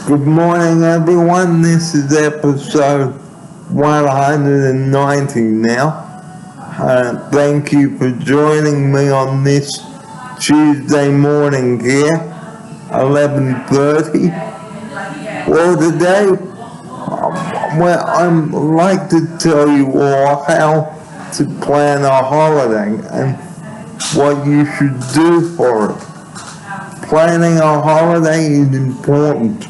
Good morning, everyone. This is episode 190 now. Thank you for joining me on this Tuesday morning here, 11:30. Well, today, I'd like to tell you all how to plan a holiday and what you should do for it. Planning a holiday is important.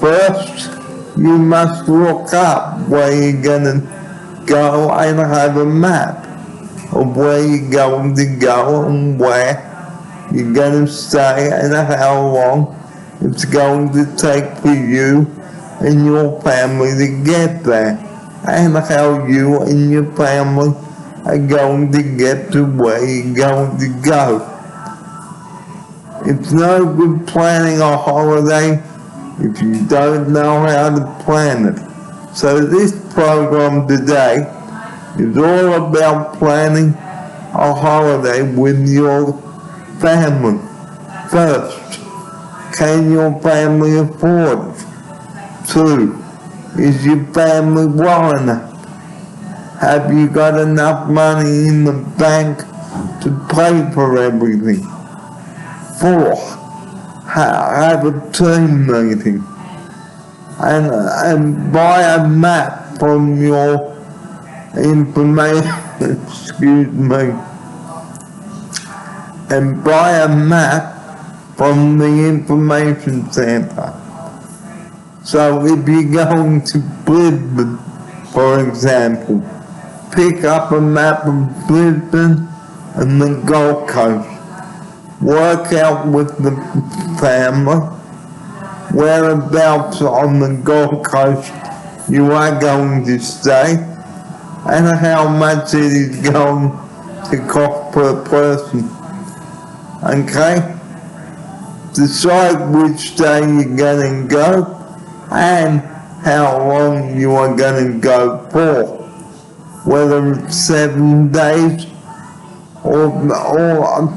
First, you must look up where you're going to go and have a map of where you're going to go and where you're going to stay and how long it's going to take for you and your family to get there, and how you and your family are going to get to where you're going to go. It's no good planning a holiday if you don't know how to plan it. So this program today is all about planning a holiday with your family. First, can your family afford it? Two, is your family well enough? Have you got enough money in the bank to pay for everything? Four, have a team meeting and buy a map from your information, and buy a map from the information center. So if you're going to Brisbane, for example, pick up a map of Brisbane and the Gold Coast. Work out with the family whereabouts on the Gold Coast you are going to stay and how much it is going to cost per person. Okay? Decide which day you're going to go and how long you are going to go for. Whether it's 7 days or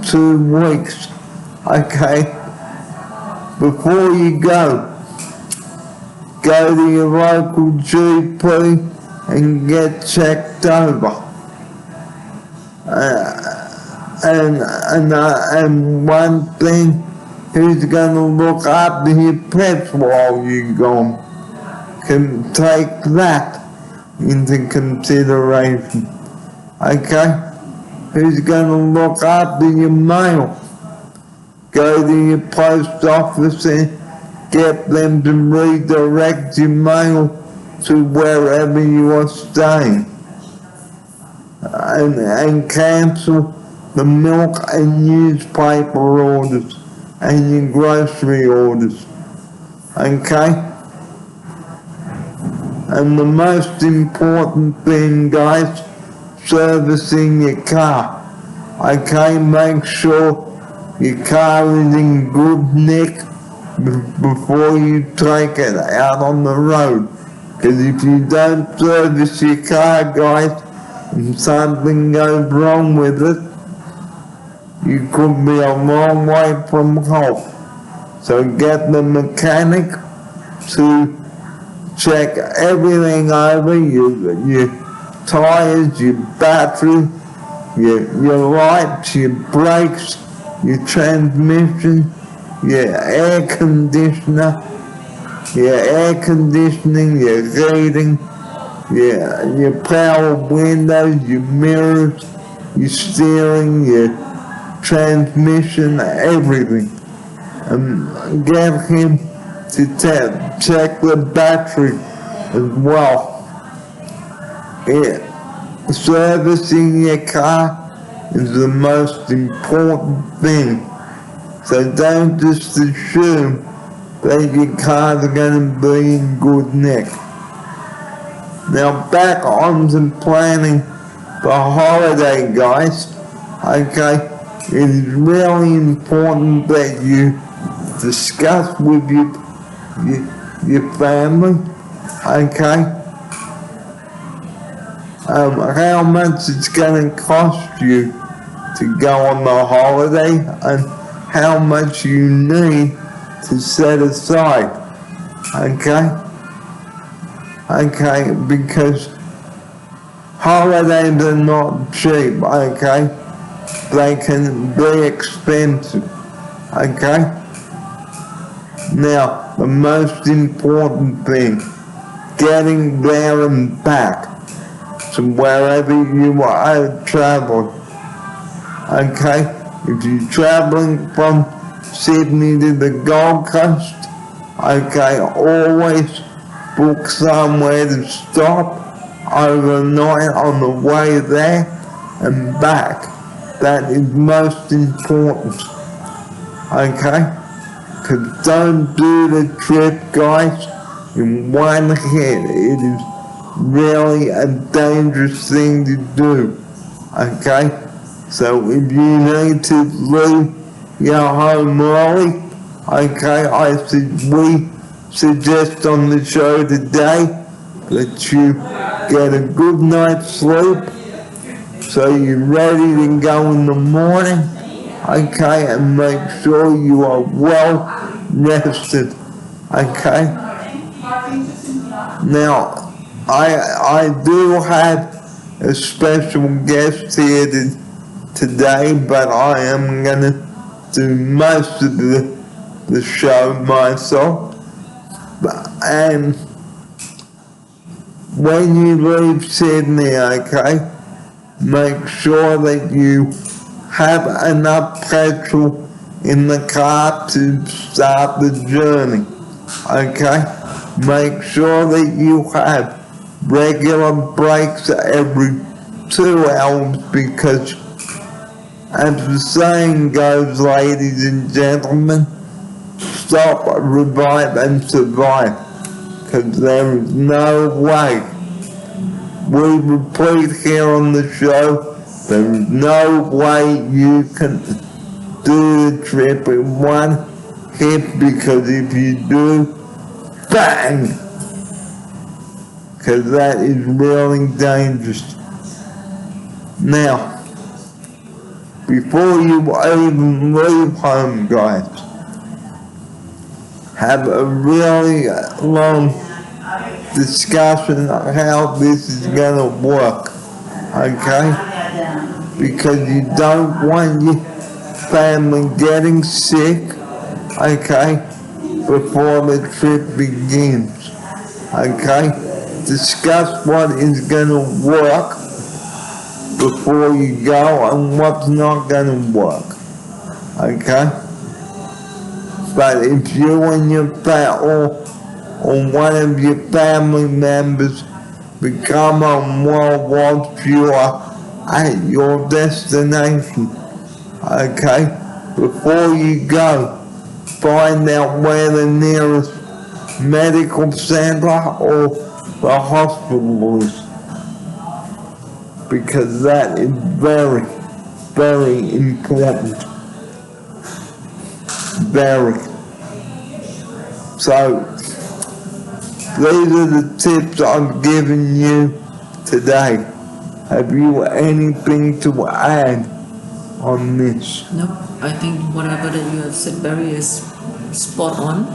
2 weeks, okay? Before you go to your local GP and get checked over. And one thing, who's going to look after your pets while you're gone? Can take that into consideration, okay? Who's going to look after your mail? Go to your post office and get them to redirect your mail to wherever you are staying. And cancel the milk and newspaper orders and your grocery orders. Okay? And the most important thing, guys, servicing your car. Okay, make sure your car is in good nick before you take it out on the road. Because if you don't service your car, guys, and something goes wrong with it, you could be a long way from home. So get the mechanic to check everything over, your tires, your battery, your lights, your brakes, your transmission, your air conditioner, your air conditioning, your heating, your power windows, your mirrors, your steering, your transmission, everything. And get him to check the battery as well. Servicing your car is the most important thing. So don't just assume that your cars are going to be in good nick. Now back on to planning the holiday, guys. Okay, it is really important that you discuss with your family, okay, how much it's going to cost you to go on the holiday and how much you need to set aside. Okay? Okay, because holidays are not cheap, okay? They can be expensive, okay? Now, the most important thing, getting there and back to wherever you are traveling, okay? If you're traveling from Sydney to the Gold Coast, okay, always book somewhere to stop overnight on the way there and back. That is most important, okay? Because don't do the trip, guys, in one hit. It is really a dangerous thing to do, okay? So if you need to leave your home early, okay, we suggest on the show today that you get a good night's sleep so you're ready to go in the morning, okay, and make sure you are well rested, okay? Now, I do have a special guest here today, but I am gonna do most of the show myself. And when you leave Sydney, okay, make sure that you have enough petrol in the car to start the journey, okay? Make sure that you have regular breaks every 2 hours, because as the saying goes, ladies and gentlemen, stop, revive and survive, because there is no way. We repeat here on the show, there is no way you can do the trip in one hit, because if you do, bang! Because that is really dangerous. Now, before you even leave home, guys, have a really long discussion on how this is going to work, okay? Because you don't want your family getting sick, okay, before the trip begins, okay? Discuss what is going to work before you go and what's not going to work, okay? But if you and your or one of your family members become unwell whilst you are at your destination, okay, before you go, find out where the nearest medical center or the hospital is, because that is very, very important. Very. So, these are the tips I'm giving you today. Have you anything to add on this? No, I think whatever that you have said, Barry, is spot on.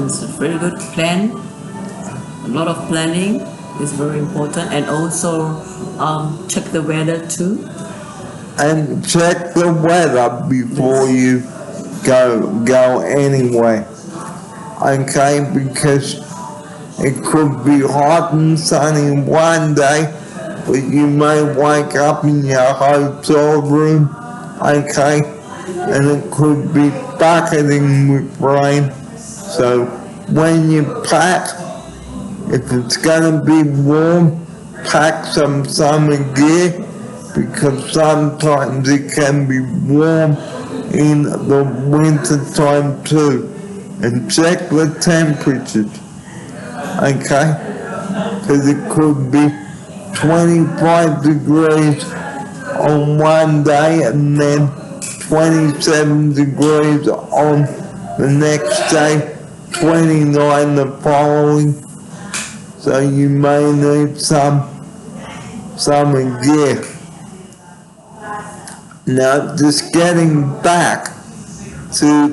It's a very good plan. A lot of planning is very important, and also check the weather too. And check the weather before you go anyway. Okay, because it could be hot and sunny one day, but you may wake up in your hotel room, okay, and it could be bucketing with rain. So when you pack, if it's gonna be warm, pack some summer gear, because sometimes it can be warm in the winter time too. And check the temperatures, okay? Because it could be 25 degrees on one day and then 27 degrees on the next day, 29 the following. So you may need some gear. Now, just getting back to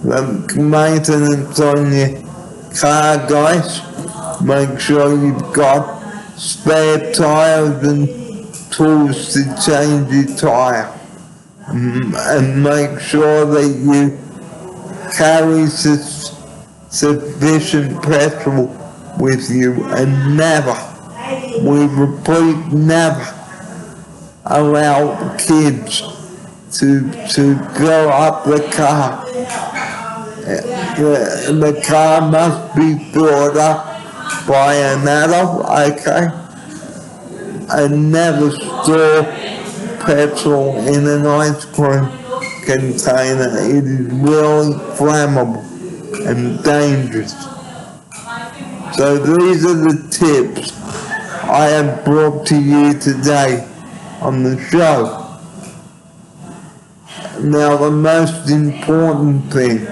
the maintenance on your car, guys. Make sure you've got spare tyres and tools to change your tyre. And make sure that you carry sufficient petrol with you, and never, we repeat, never allow kids to fill up the car. The car must be filled up by an adult, okay? And never store petrol in an ice cream container. It is really flammable and dangerous. So these are the tips I have brought to you today on the show. Now the most important thing,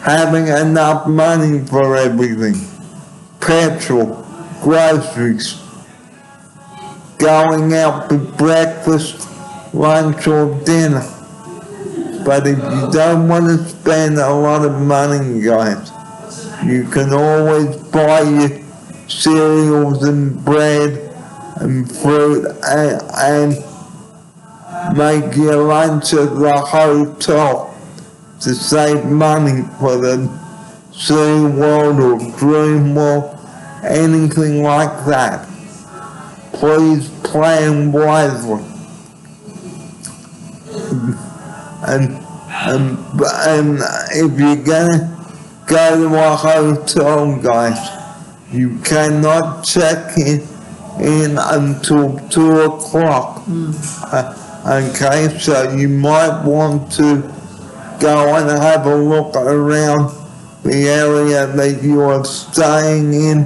having enough money for everything. Petrol, groceries, going out for breakfast, lunch or dinner. But if you don't want to spend a lot of money, guys, you can always buy your cereals and bread and fruit and make your lunch at the hotel to save money for the SeaWorld or DreamWorld, anything like that. Please plan wisely. And if you're gonna go to a hotel, guys, you cannot check in until 2 o'clock. Okay, so you might want to go and have a look around the area that you are staying in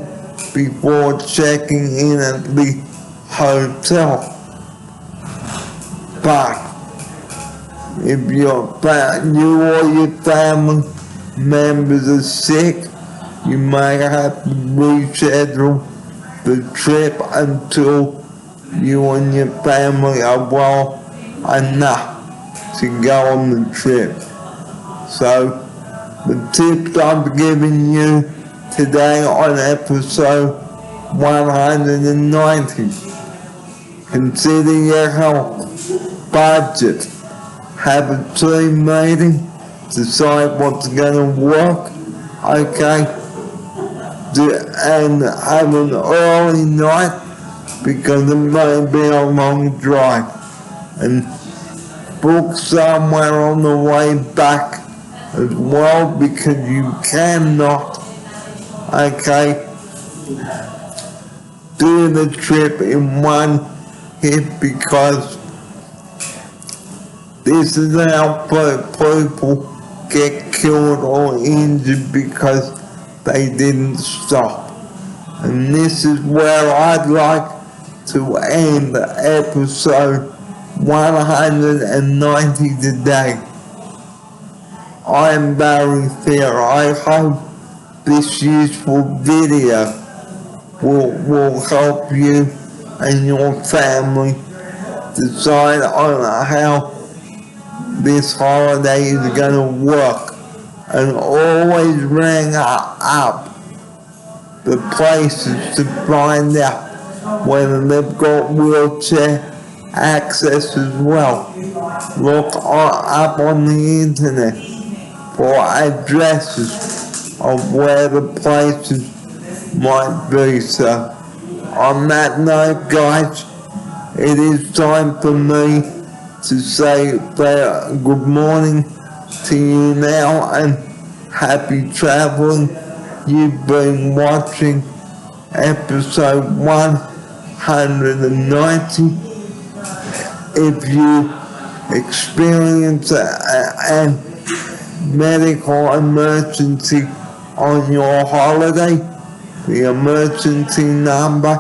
before checking in at the hotel. But if you or your family members are sick, you may have to reschedule the trip until you and your family are well enough to go on the trip. So the tips I've given you today on episode 190. Consider your health, budget, have a team meeting, decide what's going to work, okay, and have an early night because it may be a long drive, and book somewhere on the way back as well because you cannot, okay, do the trip in one hit because this is how people get killed or injured because they didn't stop. And this is where I'd like to end episode 190 today. I'm Barry Thayer. I hope this useful video will help you and your family decide on how this holiday is going to work, and always ring up the places to find out whether they've got wheelchair access as well. Look up on the internet for addresses of where the places might be. So on that note, guys, it is time for me to say good morning to you now and happy traveling. You've been watching episode 190. If you experience a medical emergency on your holiday, the emergency number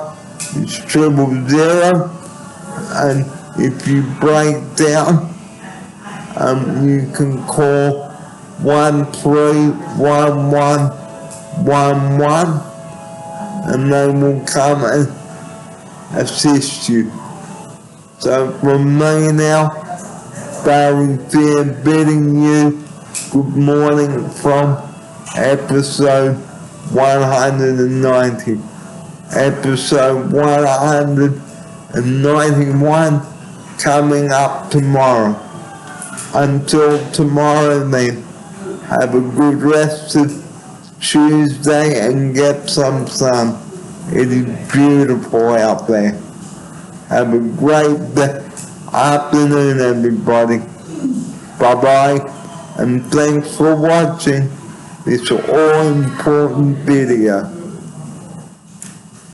is 000, and if you break down, you can call 131111 and they will come and assist you. So from me now, Barry Thayer bidding you Good morning from episode 190. Episode 191 coming up tomorrow. Until tomorrow then, have a good rest of Tuesday and get some sun. It is beautiful out there. Have a great afternoon, everybody. Bye-bye, and thanks for watching this all-important video.